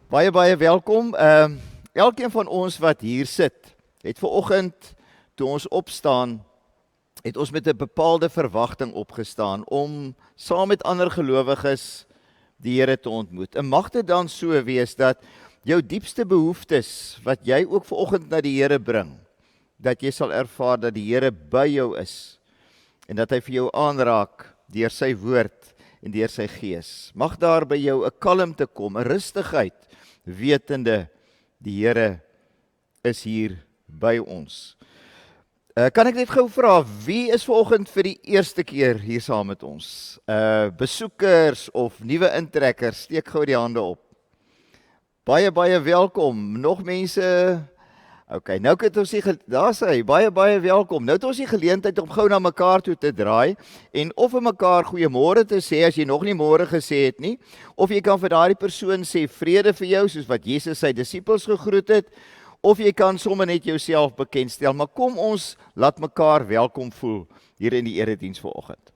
Baie welkom. Elkeen van ons wat hier sit, het vanoggend toe ons opstaan, het ons met 'n bepaalde verwagting opgestaan om saam met ander gelowiges die Here te ontmoet. En mag dit dan so wees dat jou diepste behoeftes wat jy ook vanoggend na die Here bring, dat jy sal ervaar dat die Here by jou is en dat hy vir jou aanraak deur sy woord en deur sy gees. Mag daar by jou 'n kalmte kom, 'n rustigheid, wetende die Here is hier by ons. Kan ek net gou vra, wie is vanoggend vir die eerste keer hier saam met ons? Besoekers of nuwe intrekkers, steek gou die hande op. Baie welkom. Nog mense? Okay, nou het ons daar sê, baie welkom. Nou het ons die geleentheid om gou na mekaar toe te draai en of vir mekaar goeiemôre te sê as jy nog nie môre gesê het nie, of jy kan vir daardie persoon sê vrede vir jou soos wat Jesus sy disippels gegroet het, of jy kan sommer net jouself bekendstel, maar kom ons laat mekaar welkom voel hier in die erediens vanoggend.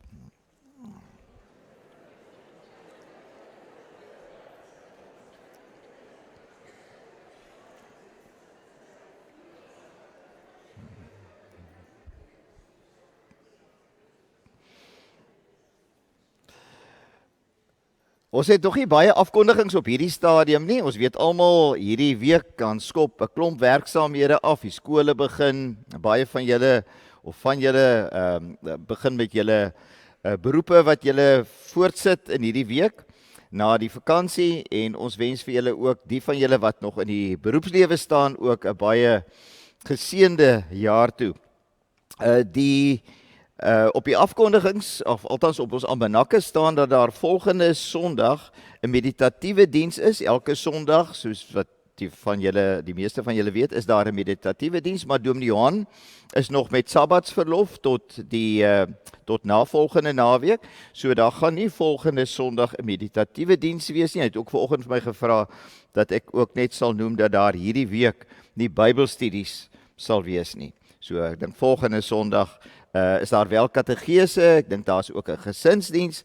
Ons het nog nie baie afkondigings op hierdie stadium nie. Ons weet almal hierdie week kan skop 'n klomp werksaamhede af. Die skole begin. Baie van julle begin met julle beroepe wat julle voortsit in hierdie week na die vakansie, en ons wens vir julle ook, die van julle wat nog in die beroepslewe staan, ook 'n baie geseënde jaar toe. Op die afkondigings, of althans op ons almanakke staan dat daar volgende Sondag 'n meditatiewe diens is. Elke Sondag, soos wat die meeste van julle weet, is daar 'n meditatiewe diens, maar Dominee Johan is nog met sabbatsverlof tot navolgende naweek. So daar gaan nie volgende Sondag 'n meditatiewe diens wees nie. Hy het ook vanoggend vir my gevra dat ek ook net sal noem dat daar hierdie week nie Bybelstudies sal wees nie. So ek dink volgende Sondag is daar wel kategese, ek dink daar is ook 'n gesinsdiens,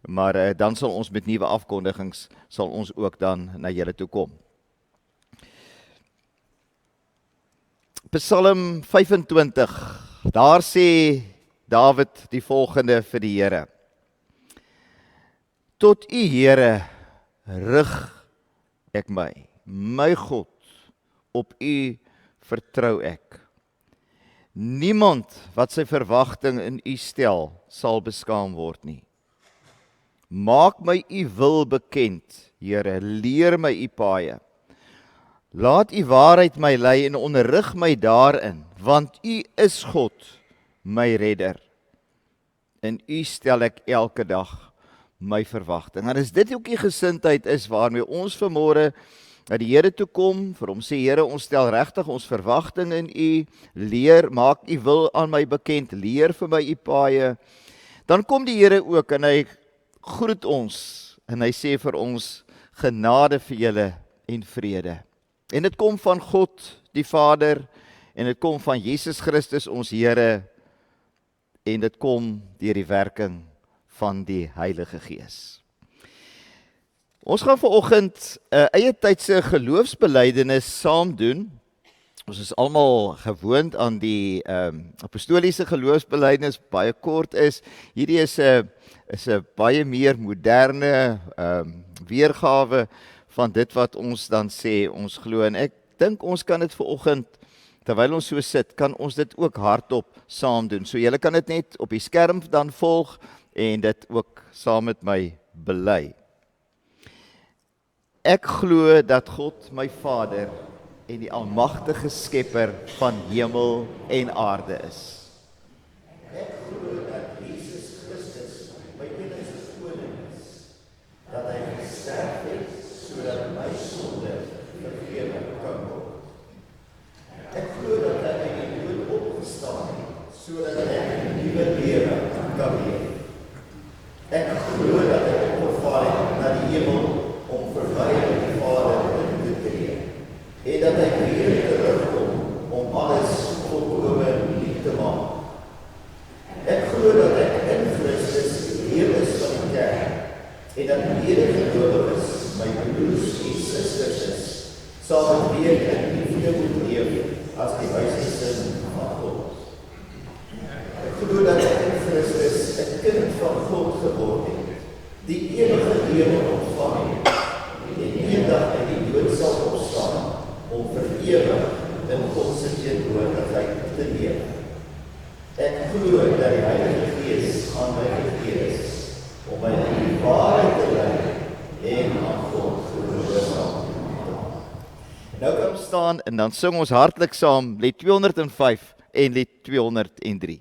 maar dan sal ons met nuwe afkondigings, sal ons ook dan na julle toe kom. Psalm 25, daar sê Dawid die volgende vir die Here: Tot U, Here, rig ek my God, op U vertrou ek. Niemand wat sy verwagting in U stel, sal beskaam word nie. Maak my U wil bekend, Here, leer my U paaie. Laat U waarheid my lei en onderrig my daarin, want U is God, my redder. In U stel ek elke dag my verwagting. En as dit ook die gesindheid is waarmee ons vanmôre na die Here toe kom, vir hom sê, Here, ons stel regtig ons verwagting in U, leer, maak U wil aan my bekend, leer vir my U paaie, dan kom die Here ook en hy groet ons, en hy sê vir ons, genade vir julle en vrede. En dit kom van God die Vader, en dit kom van Jesus Christus ons Here, en dit kom deur die werking van die Heilige Gees. Ons gaan vanoggend 'n eie tydse geloofsbelydenis saam doen. Ons is almal gewoond aan die apostoliese geloofsbelydenis, baie kort is. Hierdie is 'n baie meer moderne weergawe van dit wat ons dan sê ons glo. En ek dink ons kan dit vanoggend, terwyl ons so sit, kan ons dit ook hardop saam doen. So julle kan dit net op die skerm dan volg en dit ook saam met my bely. Ek glo dat God my Vader en die almagtige skepper van hemel en aarde is. Ek glo dat Jesus Christus my enigste koning is, dat hy gesterf het sodat my sonde vergewe kan word. Ek glo dat hy uit die dood opgestaan het sodat ek 'n nuwe lewe kan leef. Ek glo dat hy opgevaar het na die hemel om vir my en die Vader te tree, en dat hy weer terugkom om alles volkome nuut te maak. Ek glo dat ek in Christus deel is van die kerk, en dat die Heilige medegelowiges, my broers en susters is, sal weer in liefde moet leef as die huisgesin van God. Ek glo dat ek in Christus 'n kind van God geword het, die ewige lewe ontvang het, en eendag uit die dood sal opstaan om vir ewig in God se teenwoordigheid te leef. Ek glo dat die Heilige Gees aan my gegee is om my in die waarheid te lei en aan God gehoorsaam te maak. Nou kan ons staan en dan sing ons hartlik saam lied 205 en lied 203.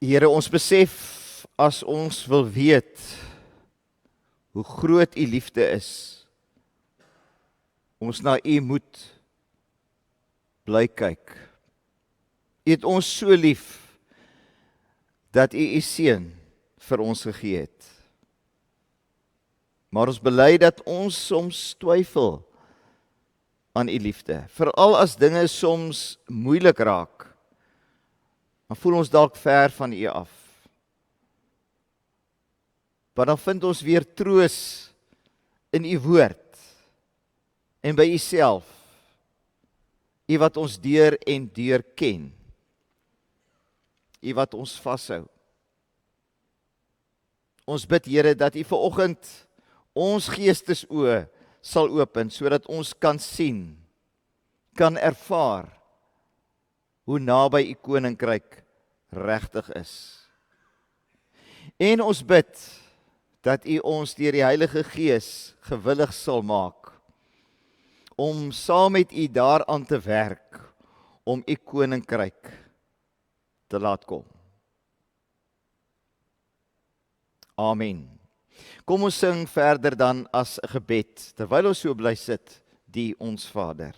Here, ons besef as ons wil weet hoe groot U liefde is, ons na U moet bly kyk. U het ons so lief dat U U seun vir ons gegee het. Maar ons bely dat ons soms twyfel aan U liefde, veral as dinge soms moeilik raak. Dan voel ons dalk ver van U af. Maar dan vind ons weer troos in U woord en by U self. U wat ons deur en deur ken. U wat ons vashou. Ons bid, Here, dat U vanoggend ons geestesoë sal open, sodat ons kan sien, kan ervaar, hoe naby U koninkryk regtig is. En ons bid, dat U ons deur die Heilige Gees gewillig sal maak, om saam met U daaraan te werk, om U koninkryk te laat kom. Amen. Kom ons sing verder dan as 'n gebed, terwyl ons so bly sit, die Ons Vader.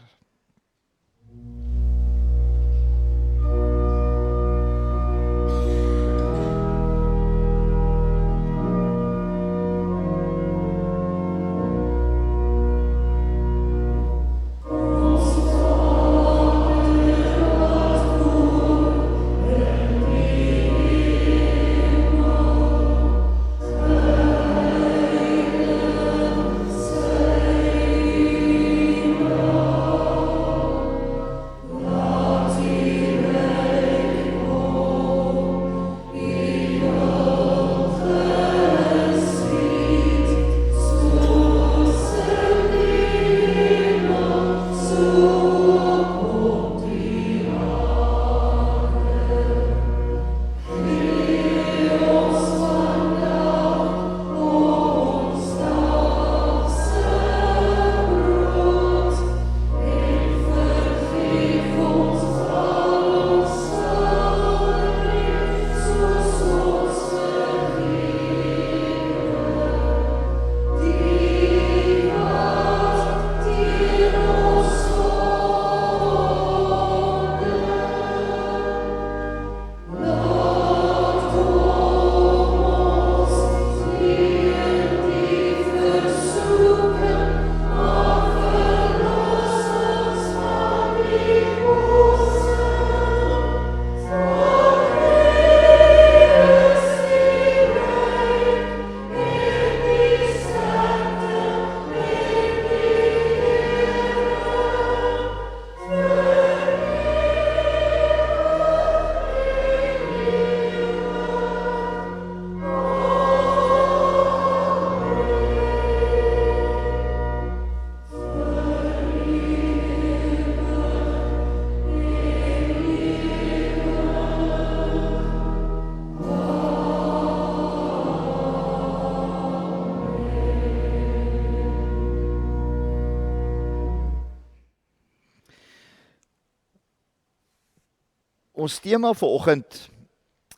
Ons tema vanoggend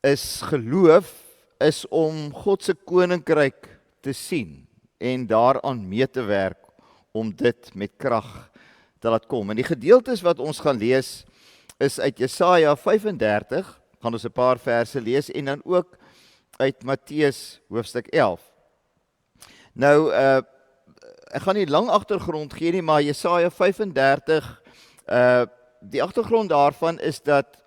is geloof is om God se koninkryk te sien en daaraan mee te werk om dit met krag te laat kom. En die gedeeltes wat ons gaan lees is uit Jesaja 35, gaan ons 'n paar verse lees en dan ook uit Matteus hoofstuk 11. Nou ek gaan nie lang agtergrond gee nie, maar Jesaja 35 die agtergrond daarvan is dat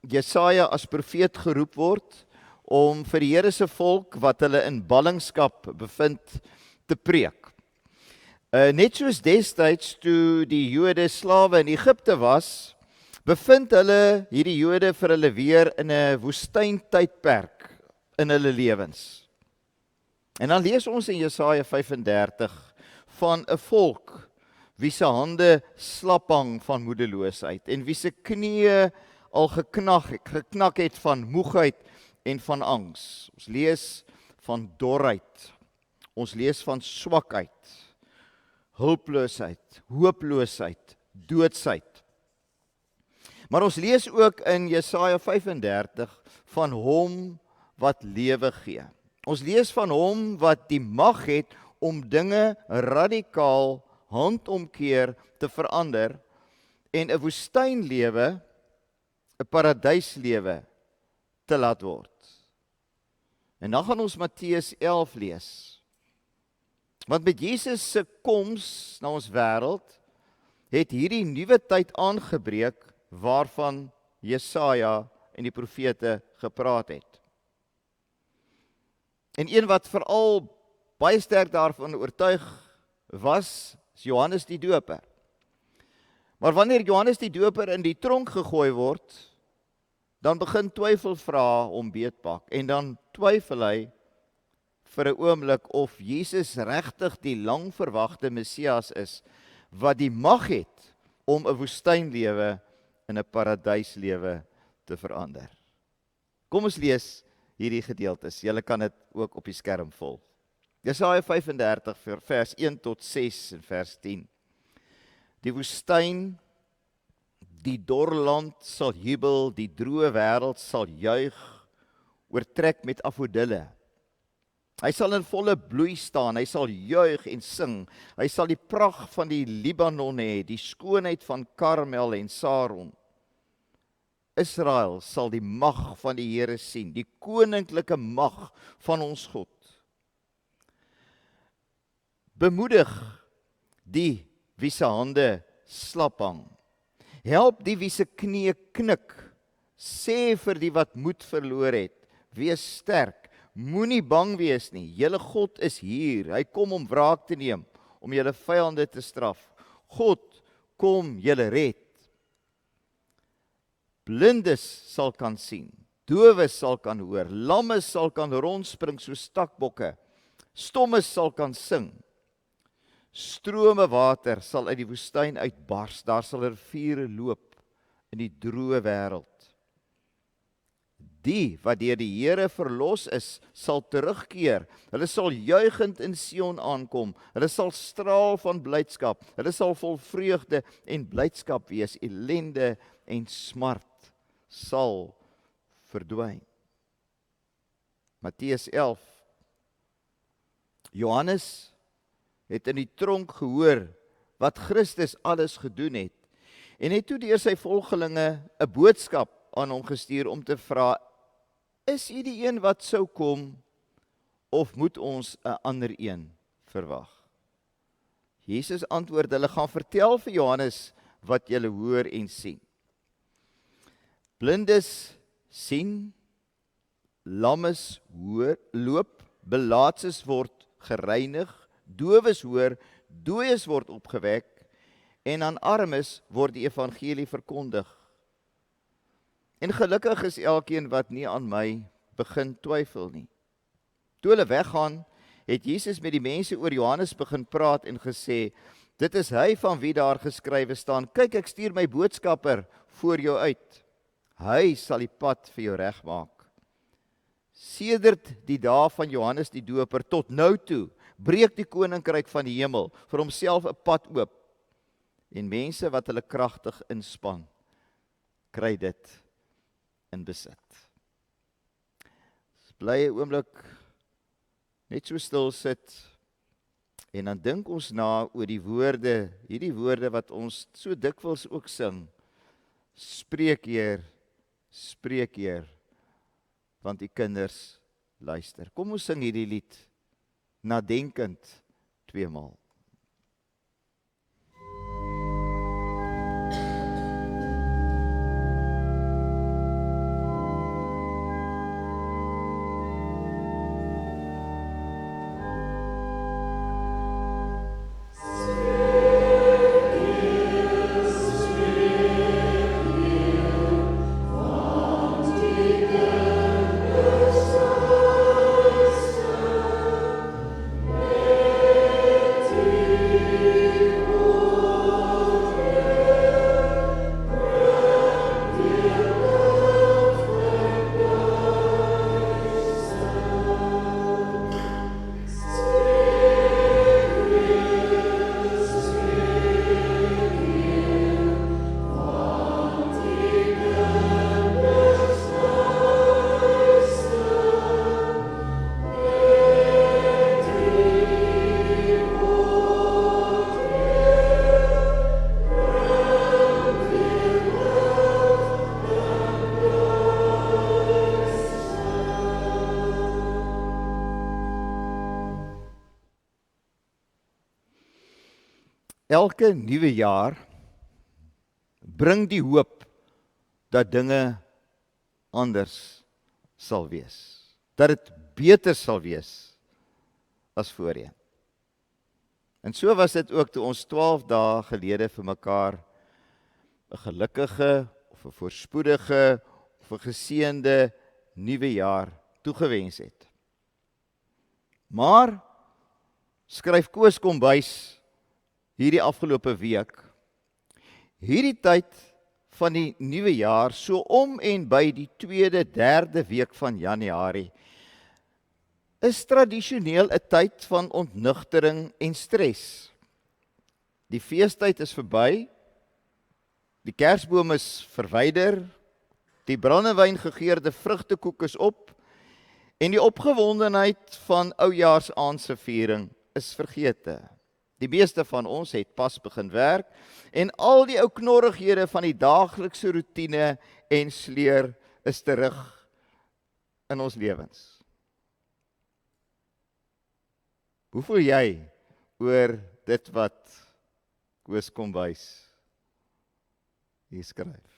Jesaja as profeet geroep word om vir die Here se volk wat hulle in ballingskap bevind te preek. Net soos destyds toe die Jode slawe in Egipte was, bevind hulle hierdie Jode vir hulle weer in 'n woestyntydperk in hulle lewens. En dan lees ons in Jesaja 35 van 'n volk wie se hande slap hang van moedeloosheid en wie se knieë al geknak het van moegheid en van angs. Ons lees van dorheid, ons lees van swakheid, hulpeloosheid, hooploosheid, doodsheid. Maar ons lees ook in Jesaja 35 van hom wat lewe gee. Ons lees van hom wat die mag het om dinge radikaal handomkeer te verander en 'n woestynlewe 'n paradyslewe te laat word. En dan gaan ons Matteus 11 lees. Want met Jesus se koms na ons wêreld het hierdie nuwe tyd aangebreek waarvan Jesaja en die profete gepraat het. En een wat veral baie sterk daarvan oortuig was, is Johannes die Doper. Maar wanneer Johannes die Doper in die tronk gegooi word, dan begin twyfel vra om beetpak en dan twyfel hy vir 'n oomblik of Jesus regtig die lang verwagte Messias is wat die mag het om 'n woestynlewe in 'n paradyslewe te verander. Kom ons lees hierdie gedeeltes. Julle kan dit ook op die skerm volg. Jesaja 35 vers 1 tot 6 en vers 10. Die woestyn, die dorland sal jubel, die droë wêreld sal juig, oortrek met afodille. Hy sal in volle bloei staan, hy sal juig en sing, hy sal die pragt van die Libanon hê, die skoonheid van Karmel en Saron. Israel sal die mag van die Here sien, die koninklike mag van ons God. Bemoedig die wie se hande slap hang. Help die wie se knie knik. Sê vir die wat moed verloor het, wees sterk, moenie bang wees nie. Julle God is hier. Hy kom om wraak te neem, om julle vyande te straf. God kom julle red. Blindes sal kan sien, dowes sal kan hoor, lammes sal kan rondspring soos stakbokke, stommes sal kan sing. Strome water sal uit die woestyn uitbars, daar sal riviere loop in die droë wêreld. Die wat deur die Here verlos is, sal terugkeer. Hulle sal juigend in Sion aankom. Hulle sal straal van blydskap. Hulle sal vol vreugde en blydskap wees. Ellende en smart sal verdwyn. Matteus 11. Johannes het in die tronk gehoor wat Christus alles gedoen het en het toe deur sy volgelinge 'n boodskap aan hom gestuur om te vra: Is u die een wat sou kom of moet ons 'n ander een verwag? Jesus antwoord hulle: Gaan vertel vir Johannes wat julle hoor en sien. Blindes sien, lammes hoor, loop, belaatses word gereinig, dowes hoor, dooies word opgewek en aan armes word die evangelie verkondig. En gelukkig is elkeen wat nie aan my begin twyfel nie. Toe hulle weggaan, het Jesus met die mense oor Johannes begin praat en gesê: Dit is hy van wie daar geskrywe staan: Kyk, ek stuur my boodskapper voor jou uit. Hy sal die pad vir jou regmaak. Sedert die dae van Johannes die Doper tot nou toe, breek die koninkryk van die hemel vir homself 'n pad oop. En mense wat hulle kragtig inspann, kry dit in besit. Bly 'n oomblik net so stil sit en dan dink ons na oor die woorde, hierdie woorde wat ons so dikwels ook sing. Spreek Heer, want die kinders luister. Kom ons sing hierdie lied nadenkend 2 maal. Thank elke nuwe jaar bring die hoop dat dinge anders sal wees. Dat dit beter sal wees as voorheen. En so was dit ook toe ons 12 dae gelede vir mekaar 'n gelukkige of 'n voorspoedige of 'n geseënde nuwe jaar toegewens het. Maar skryf Koos Kombuis hierdie afgelope week, hierdie tyd van die nuwe jaar, so om en by die 2de, 3de week van Januarie, is tradisioneel 'n tyd van ontnugtering en stres. Die feestyd is verby, die kersboom is verwyder, die brandewyn gegeurde vrugtekoek is op, en die opgewondenheid van oujaarsaandse viering is vergete. Die meeste van ons het pas begin werk, en al die ou knorrighede van die daaglikse roetine en sleur is terug in ons lewens. Hoe voel jy oor dit wat Koos Kombuis hier skryf?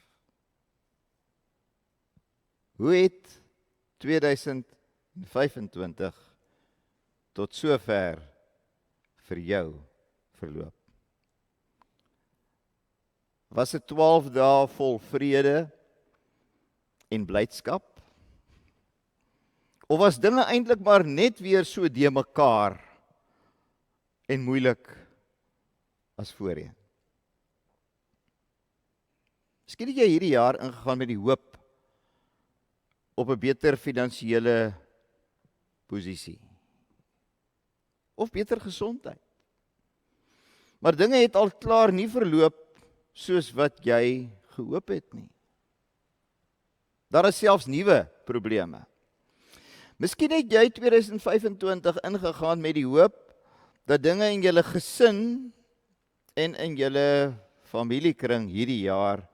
Hoe het 2025 tot sover vir jou verloop? Was dit 12 dae vol vrede en blydskap? Of was dinge eintlik maar net weer so de mekaar en moeilik as voorheen? Miskien het jy hierdie jaar ingegaan met die hoop op 'n beter finansiële posisie of beter gesondheid. Maar dinge het al klaar nie verloop soos wat jy gehoop het nie. Daar is selfs nuwe probleme. Miskien het jy 2025 ingegaan met die hoop dat dinge in julle gesin en in julle familiekring hierdie jaar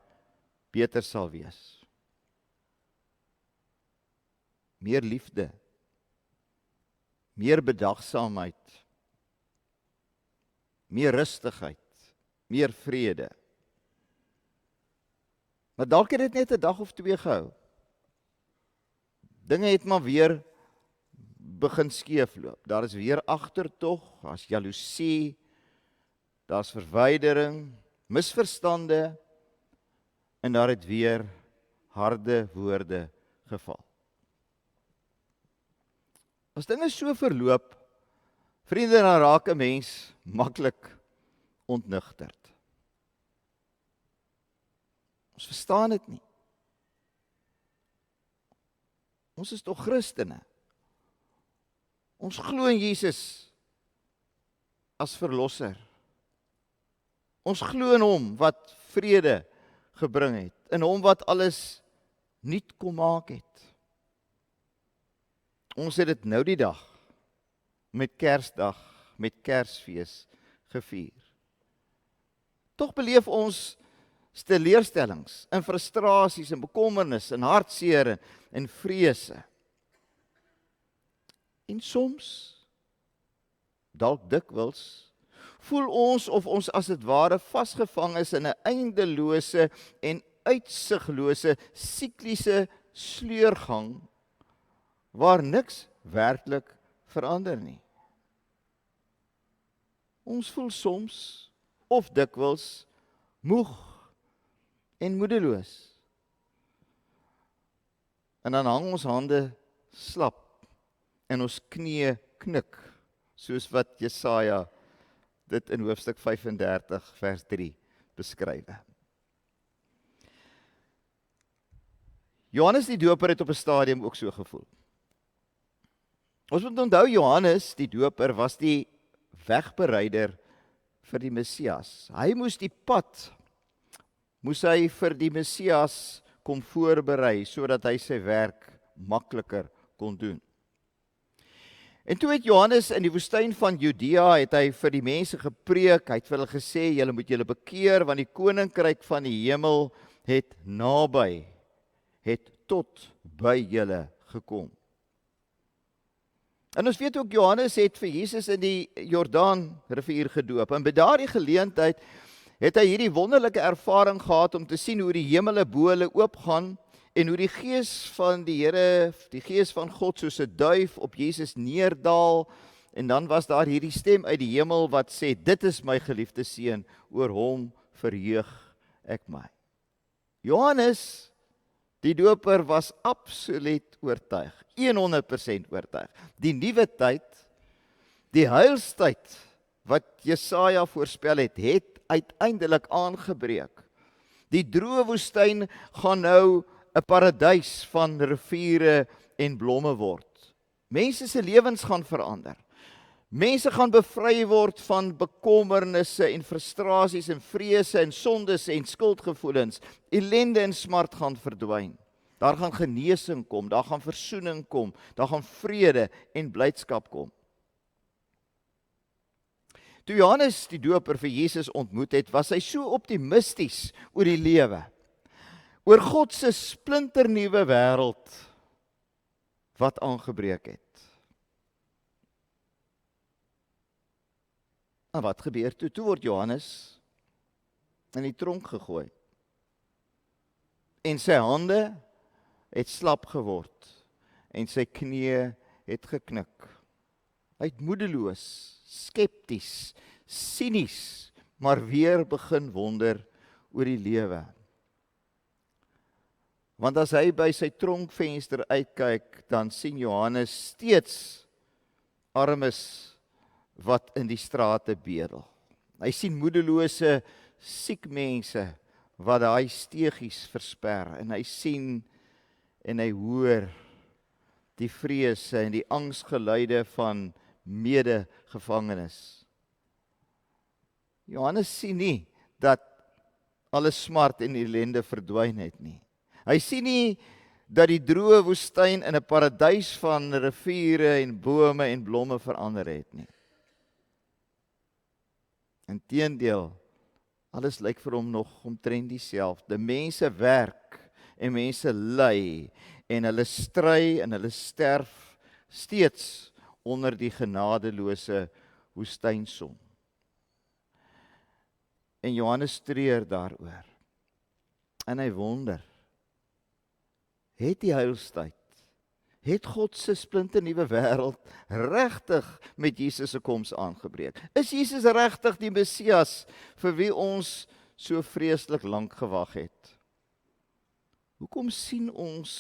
beter sal wees. Meer liefde, meer bedagsaamheid, meer rustigheid, meer vrede. Maar dalk het dit net 'n dag of 2 gehou. Dinge het maar weer begin skeefloop. Daar is weer agtertog, daar's jaloesie, daar's verwydering, misverstande, en daar het weer harde woorde geval. As dinge so verloop, vriende, dan raak 'n mens maklik ontnugterd. Ons verstaan dit nie. Ons is tog Christene. Ons glo in Jesus as verlosser. Ons glo in hom wat vrede gebring het, in hom wat alles nuut kom maak het. Ons het dit nou die dag met Kersdag, met Kersfees gevier. Tog beleef ons teleurstellings, en frustrasies, en bekommernis, en hartseer, en vrese. En soms, dalk dikwels, voel ons of ons as dit ware vasgevang is in 'n eindelose en uitsiglose sikliese sleurgang, waar niks werklik verander nie. Ons voel soms, of dikwels, moeg en moedeloos. En dan hang ons hande slap en ons knieë knik, soos wat Jesaja dit in hoofstuk 35 vers 3 beskryf. Johannes die Doper het op 'n stadium ook so gevoel. Ons moet onthou, Johannes die Doper was die wegbereider vir die Messias. Hy moes die pad, hy vir die Messias kom voorberei, sodat hy sy werk makliker kon doen. En toe het Johannes in die woestyn van Judea, het hy vir die mense gepreek, hy het vir hulle gesê, julle moet julle bekeer, want die koninkryk van die hemel het naby, het tot by julle gekom. En ons weet ook Johannes het vir Jesus in die Jordaan rivier gedoop. En by daardie geleentheid het hy hierdie wonderlike ervaring gehad om te sien hoe die hemele bo hulle oopgaan en hoe die gees van die Here, die gees van God soos 'n duif op Jesus neerdal. En dan was daar hierdie stem uit die hemel wat sê, dit is my geliefde seun, oor hom verheug ek my. Johannes, die doper, was absoluut oortuig, 100% oortuig. Die nuwe tyd, die heilstyd wat Jesaja voorspel het uiteindelik aangebreek. Die droë woestyn gaan nou 'n paradys van riviere en blomme word. Mense se lewens gaan verander. Mense gaan bevry word van bekommernisse en frustrasies en vrese en sondes en skuldgevoelens. Ellende en smart gaan verdwyn. Daar gaan genesing kom, daar gaan versoening kom, daar gaan vrede en blydskap kom. Toe Johannes die doper vir Jesus ontmoet het, was hy so optimisties oor die lewe, oor God se splinternuwe wêreld wat aangebreek het. En wat gebeur toe? Toe word Johannes in die tronk gegooi. En sy hande het slap geword en sy knieë het geknik. Hy het moedeloos, skepties, sinies, maar weer begin wonder oor die lewe. Want as hy by sy tronkvenster uitkyk, dan sien Johannes steeds armes wat in die strate bedel. Hy sien moedelose, siek mense wat daai steegies versper, en hy sien en hy hoor die vrese en die angsgeluide van medegevangenes. Johannes sien nie dat alle smart en ellende verdwyn het nie. Hy sien nie dat die droë woestyn in 'n paradys van riviere en bome en blomme verander het nie. Inteendeel, alles lyk vir hom nog omtrent dieselfde. Mense werk en mense ly en hulle stry en hulle sterf steeds onder die genadeloose woestynson. En Johannes treur daaroor. En hy wonder, het die heilstyd, het God se splinternuwe wêreld regtig met Jesus se koms aangebreek? Is Jesus regtig die Messias vir wie ons so vreeslik lank gewag het? Hoekom sien ons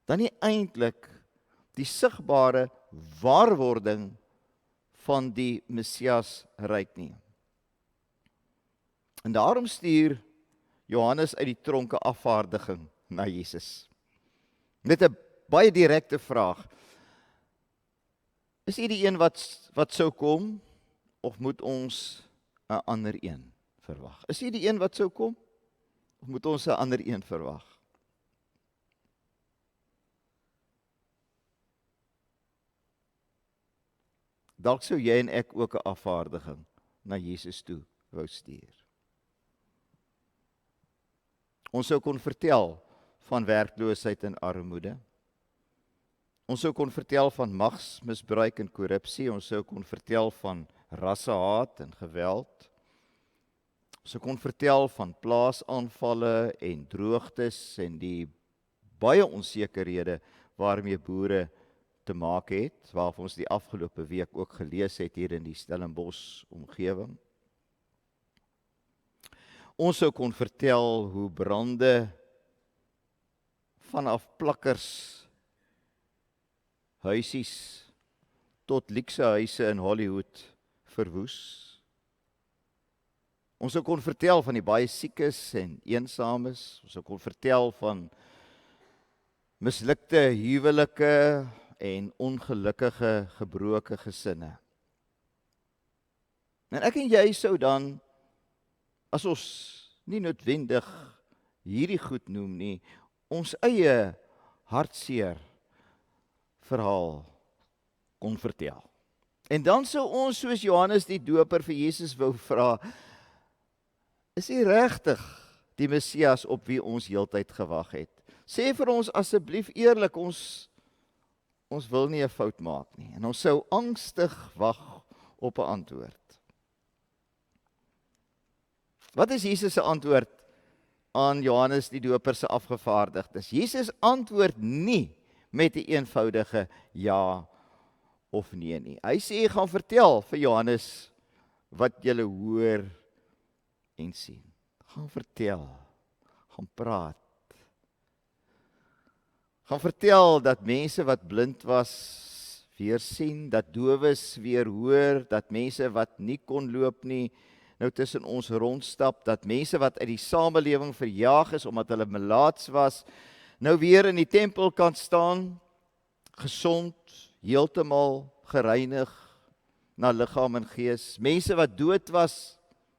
dan nie eintlik die sigbare waarwording van die Messias ryk nie? En daarom stuur Johannes uit die tronke afvaardiging na Jesus. Net 'n baie direkte vraag. Is hy die een wat sou kom, of moet ons 'n ander een verwag? Is hy die een wat sou kom, of moet ons 'n ander een verwag? Dalk sou jy en ek ook 'n afvaardiging na Jesus toe wou stuur. Ons sou kon vertel van werkloosheid en armoede. Ons sou kon vertel van magsmisbruik en korrupsie. Ons sou kon vertel van rassehaat en geweld. Ons sou kon vertel van plaasaanvalle en droogtes en die baie onsekerhede waarmee boere te maak het, waarvan ons die afgelope week ook gelees het hier in die Stellenbosch omgewing. Ons sou kon vertel hoe brande vanaf plakkers, huisies, tot luukse huise in Hollywood verwoes. Ons sou kon vertel van die baie siekes en eensames. Ons sou kon vertel van mislukte huwelike en ongelukkige gebroke gesinne. En ek en jy sou dan, as ons nie noodwendig hierdie goed noem nie, ons eie hartseer verhaal kon vertel. En dan sou ons soos Johannes die doper vir Jesus wou vra, is hy regtig die Messias op wie ons heeltyd gewag het? Sê vir ons asseblief eerlik, ons ons wil nie 'n fout maak nie. En ons sou angstig wag op 'n antwoord. Wat is Jesus se antwoord aan Johannes die Doper se afgevaardigdes? Jesus antwoord nie met 'n eenvoudige ja of nee nie. Hy sê, gaan vertel vir Johannes wat julle hoor en sien. Gaan vertel, gaan praat. Gaan vertel dat mense wat blind was, weer sien, dat dowes weer hoor, dat mense wat nie kon loop nie, nou tussen ons rondstap, dat mense wat uit die samelewing verjaag is, omdat hulle melaats was, nou weer in die tempel kan staan, gesond, heeltemal gereinig, na liggaam en gees. Mense wat dood was,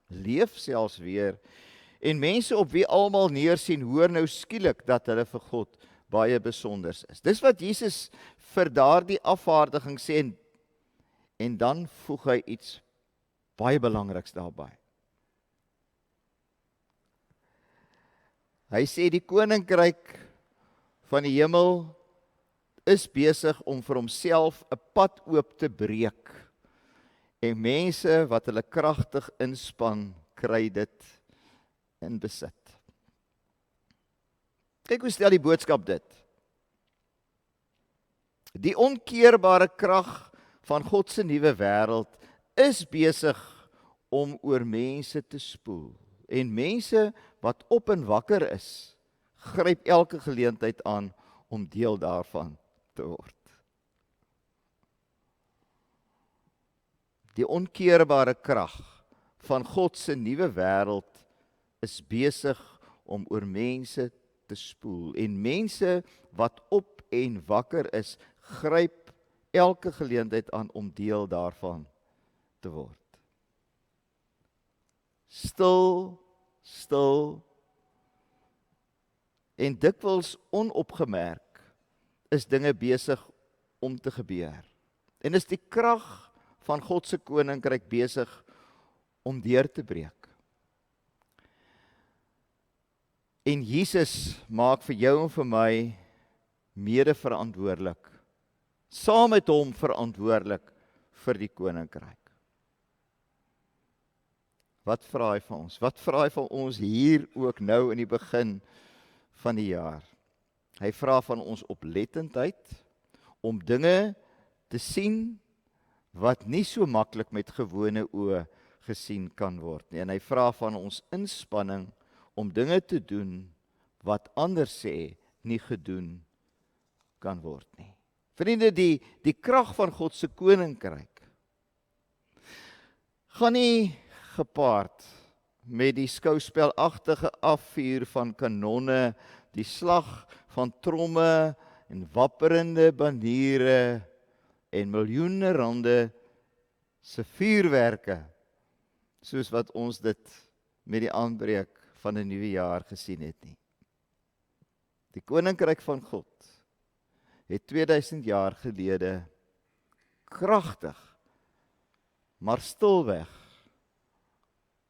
leef selfs weer. En mense op wie almal neersien, hoor nou skielik dat hulle vir God baie besonders is. Dis wat Jesus vir daardie afvaardiging sê, en dan voeg hy iets baie belangriks daarbey. Hy sê die koninkryk van die hemel is besig om vir homself 'n pad oop te breek. En mense wat hulle kragtig inspann, kry dit in besit. Kyk hoe stel die boodskap dit. Die onkeerbare krag van God se nuwe wêreld is besig om oor mense te spoel. En mense wat op en wakker is, gryp elke geleentheid aan om deel daarvan te word. Die onkeerbare krag van God se nuwe wêreld is besig om oor mense te spoel. En mense wat op en wakker is, gryp elke geleentheid aan om deel daarvan te word. Stil, stil en dikwels onopgemerk is dinge besig om te gebeur. En is die krag van God se koninkryk besig om deur te breek. En Jesus maak vir jou en vir my mede-verantwoordelik, saam met hom verantwoordelik vir die koninkryk. Wat vra hy van ons? Wat vra hy van ons hier ook nou in die begin van die jaar? Hy vra van ons oplettendheid om dinge te sien wat nie so maklik met gewone oë gesien kan word nie. En hy vra van ons inspanning om dinge te doen wat ander sê nie gedoen kan word nie. Vriende, die krag van God se koninkryk gaan nie gepaard met die skouspelagtige afvuur van kanonne, die slag van tromme en wapperende baniere en miljoene rande se vuurwerke, soos wat ons dit met die aanbreek van 'n nuwe jaar gesien het nie. Die koninkryk van God het 2000 jaar gelede kragtig, maar stilweg,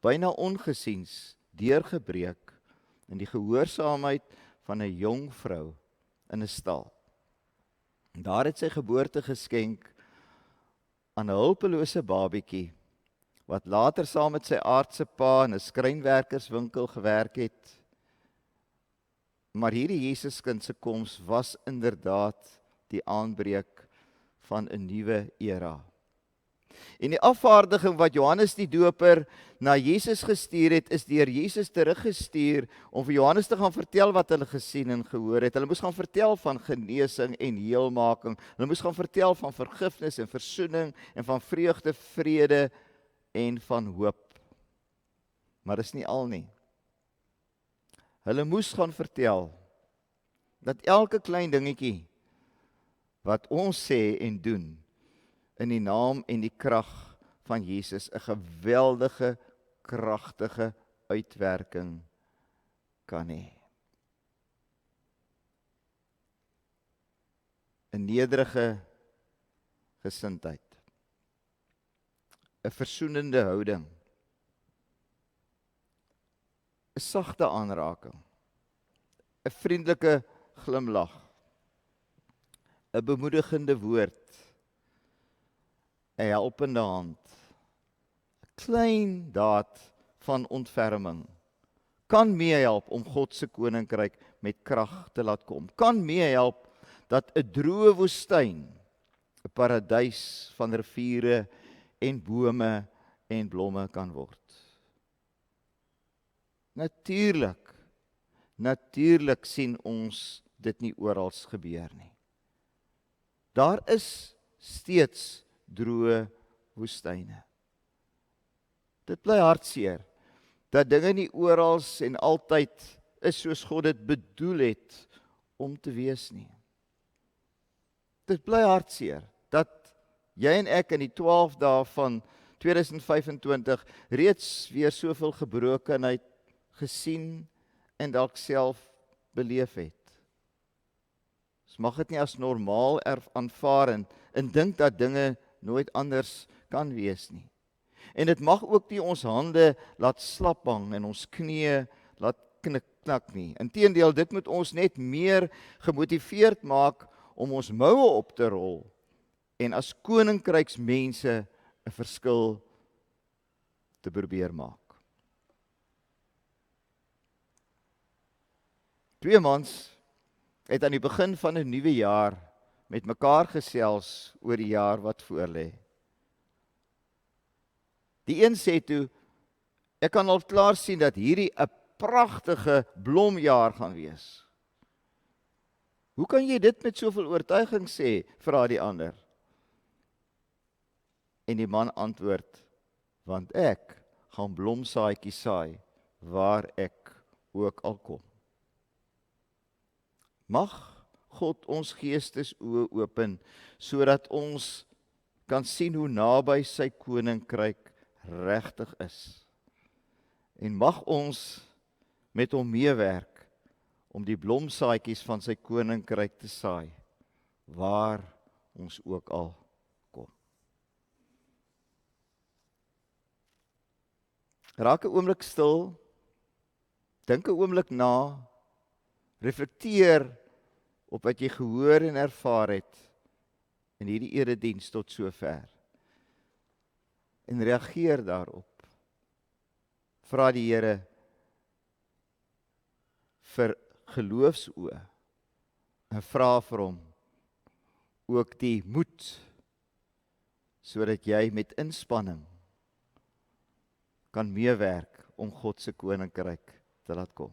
byna ongesiens deurgebreek in die gehoorsaamheid van 'n jong vrou in 'n stal. En daar het sy geboorte geskenk aan 'n hulpelose babietjie wat later saam met sy aardse pa in 'n skrynwerkerswinkel gewerk het. Maar hierdie Jesuskind se koms was inderdaad die aanbreek van 'n nuwe era. En die afvaardiging wat Johannes die Doper na Jesus gestuur het, is deur Jesus teruggestuur om vir Johannes te gaan vertel wat hulle gesien en gehoor het. Hulle moes gaan vertel van genesing en heelmaking. Hulle moes gaan vertel van vergifnis en versoening en van vreugde, vrede en van hoop. Maar dis nie al nie. Hulle moes gaan vertel dat elke klein dingetjie wat ons sê en doen in die naam en die krag van Jesus 'n geweldige, kragtige uitwerking kan hê. 'n nederige gesindheid, 'n versoenende houding, 'n sagte aanraking, 'n vriendelike glimlag, 'n bemoedigende woord, 'n helpende hand, 'n klein daad van ontferming, kan meehelp om God se koninkryk met krag te laat kom. Kan meehelp dat 'n droë woestyn 'n paradys van riviere en bome en blomme kan word. Natuurlik sien ons dit nie oral gebeur nie. Daar is steeds droë woestyne. Dit bly hartseer dat dinge nie oral en altyd is soos God dit bedoel het om te wees nie. Dit bly hartseer dat jy en ek in die 12 dae van 2025 reeds weer soveel gebrokenheid gesien en dalk self beleef het. Ons mag dit nie as normaal aanvaar en dink dat dinge nooit anders kan wees nie. En dit mag ook nie ons hande laat slap hang en ons knieë laat knak nie. Inteendeel, dit moet ons net meer gemotiveerd maak om ons moue op te rol en as koninkryksmense 'n verskil te probeer maak. 2 mans het aan die begin van 'n nuwe jaar met mekaar gesels oor die jaar wat voorlê. Die een sê toe, ek kan al klaar sien dat hierdie 'n pragtige blomjaar gaan wees. Hoe kan jy dit met soveel oortuiging sê, vra die ander. En die man antwoord, want ek gaan blomsaadjies saai waar ek ook al kom. Mag God ons geestesoë open, sodat ons kan sien hoe naby sy koninkryk regtig is. En mag ons met hom meewerk om die blomsaadjies van sy koninkryk te saai, waar ons ook al kom. Raak 'n oomblik stil, dink 'n oomblik na, reflekteer op wat jy gehoor en ervaar het in hierdie erediens tot sover. En reageer daarop. Vra die Here vir geloofsoë en vra vir hom ook die moed sodat jy met inspanning kan meewerk om God se koninkryk te laat kom.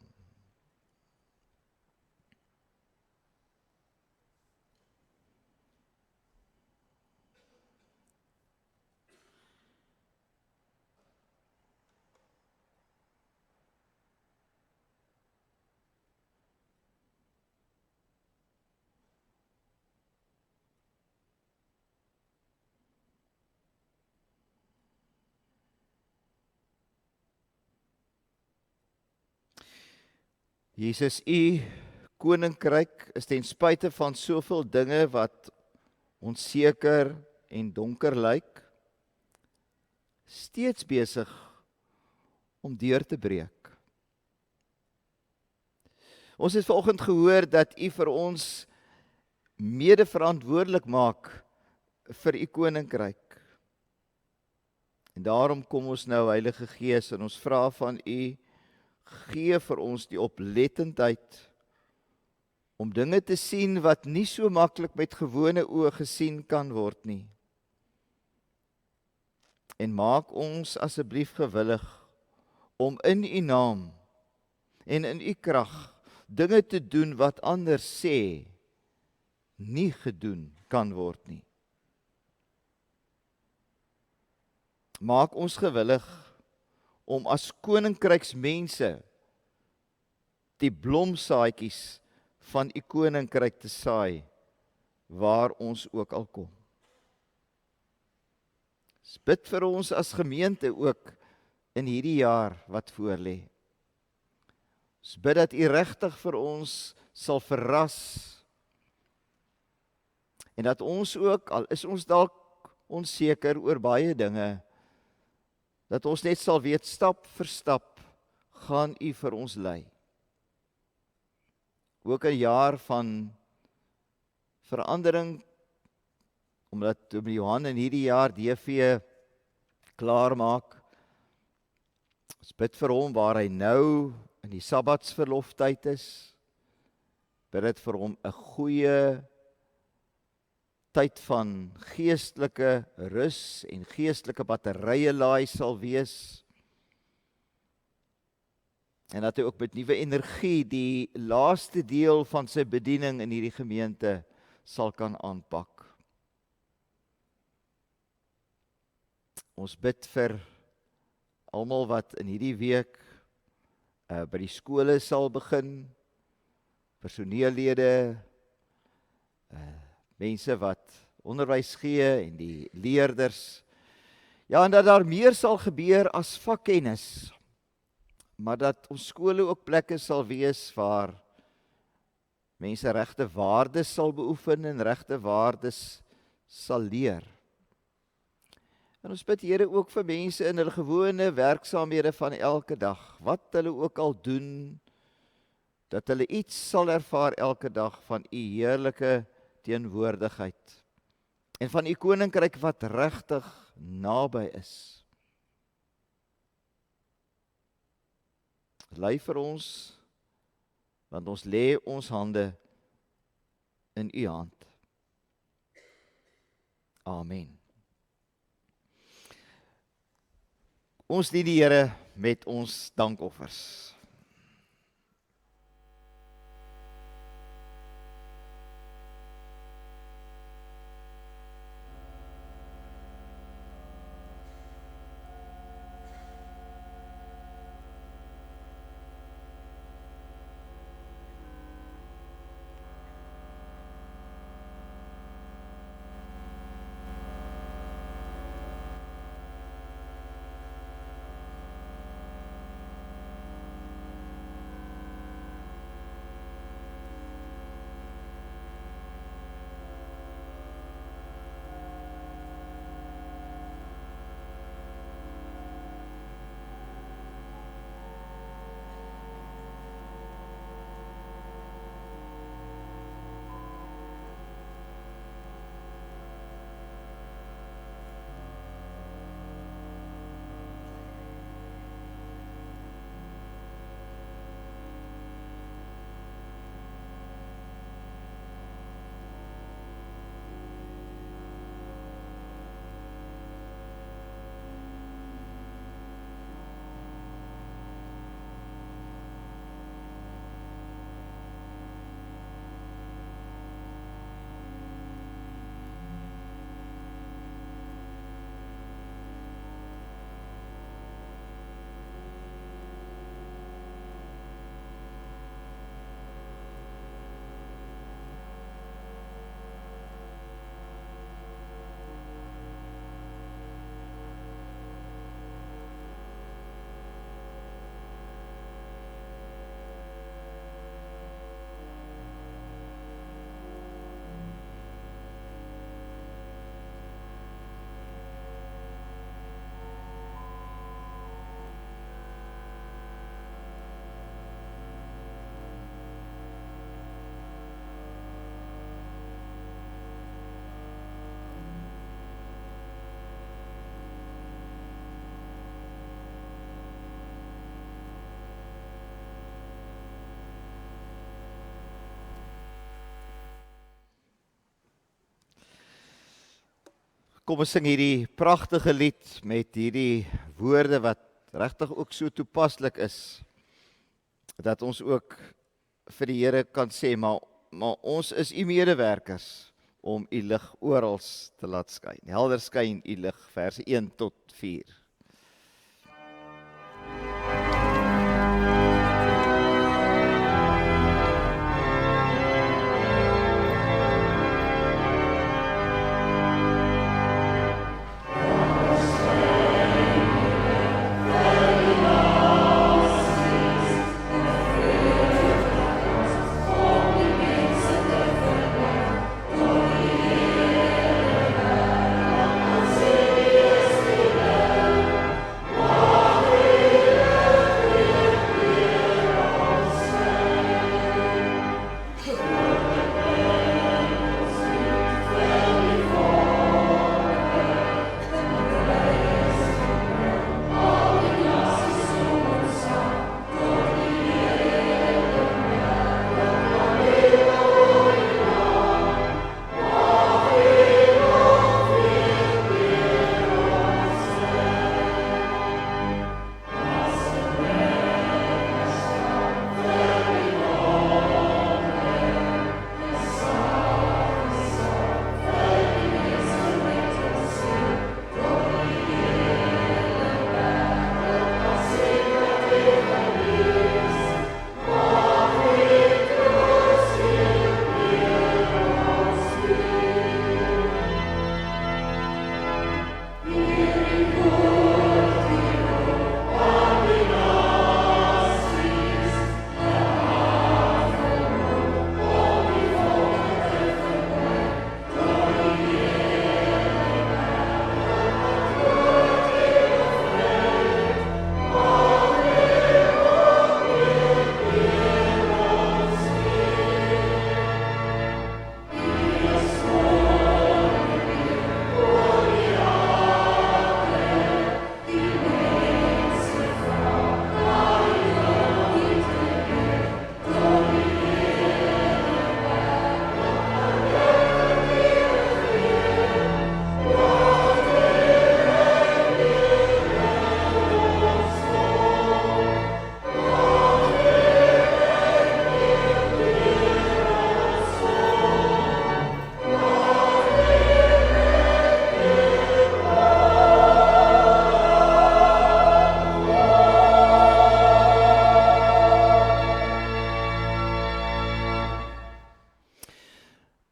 Jesus, u koninkryk is ten spyte van soveel dinge wat onseker en donker lyk, steeds besig om deur te breek. Ons het vanoggend gehoor dat u vir ons mede-verantwoordelik maak vir u koninkryk. En daarom kom ons nou, Heilige Gees, en ons vra van u, gee vir ons die oplettendheid om dinge te sien wat nie so maklik met gewone oë gesien kan word nie. En maak ons asseblief gewillig om in u naam en in u krag dinge te doen wat anders sê nie gedoen kan word nie. Maak ons gewillig om as koninkryksmense die blomsaadjies van u koninkryk te saai, waar ons ook al kom. Bid vir ons as gemeente ook in hierdie jaar wat voorlê. Bid dat u regtig vir ons sal verras, en dat ons ook, al is ons dalk onseker oor baie dinge, dat ons net sal weet, stap vir stap, gaan u vir ons lei. Ook 'n jaar van verandering, omdat Johan in hierdie jaar DV klaar maak. Ons bid vir hom waar hy nou in die Sabbatsverloftyd is. Bid dit vir hom 'n goeie tyd van geestelike rus en geestelike batterye laai sal wees. En dat hy ook met nuwe energie die laaste deel van sy bediening in hierdie gemeente sal kan aanpak. Ons bid vir almal wat in hierdie week by die skole sal begin, personeellede, mense wat onderwys gee en die leerders. Ja, en dat daar meer sal gebeur as vakkennis, maar dat ons skole ook plekke sal wees waar mense regte waardes sal beoefen en regte waardes sal leer. En ons bid Here ook vir mense in hulle gewone werksaamhede van elke dag, wat hulle ook al doen, dat hulle iets sal ervaar elke dag van u heerlike teenwoordigheid en van u koninkryk wat regtig naby is. Lei vir ons, want ons lê ons hande in u hand. Amen. Ons dien die Here met ons dankoffers. Kom ons sing hierdie pragtige lied met hierdie woorde wat regtig ook so toepaslik is, dat ons ook vir die Here kan sê, maar ons is u medewerkers om u lig oral te laat skyn. Helder skyn u lig, verse 1 tot 4.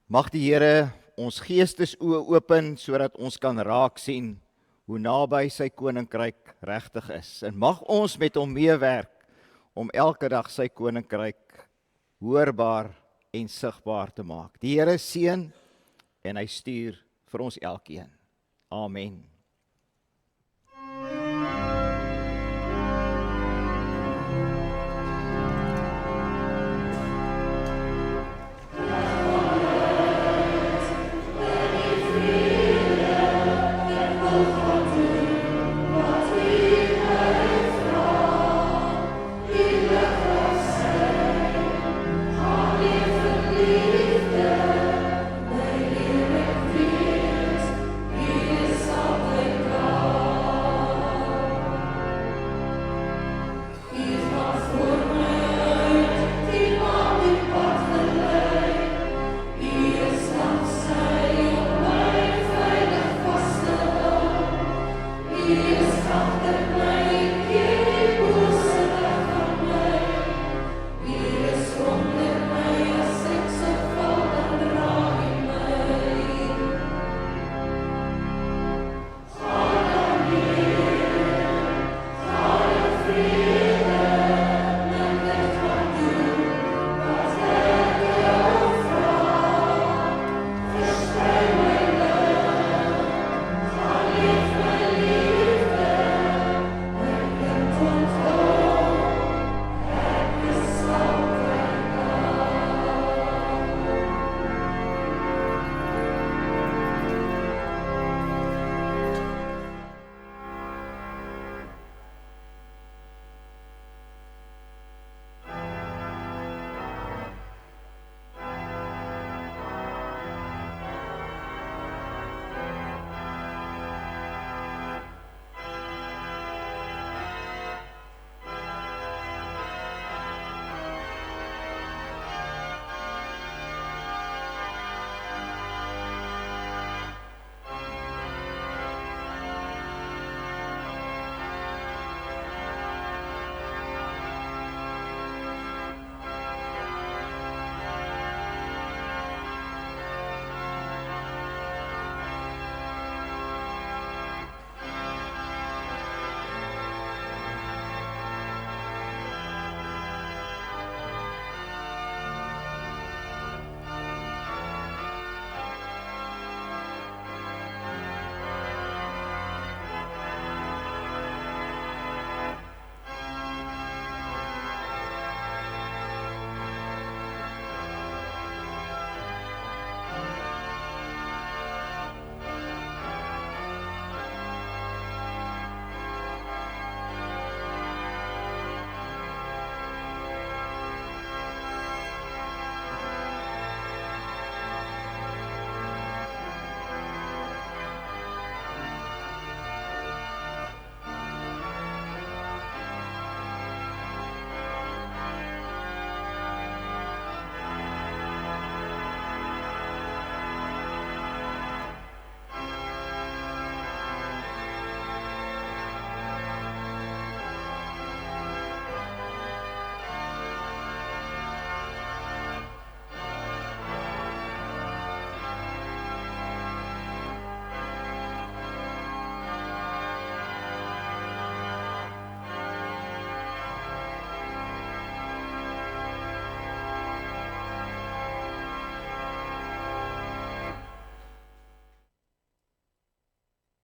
Mag die Here ons geestesoë open sodat ons kan raak sien hoe naby sy koninkryk regtig is. En mag ons met hom meewerk om elke dag sy koninkryk hoorbaar en sigbaar te maak. Die Here seën en hy stuur vir ons elkeen. Amen.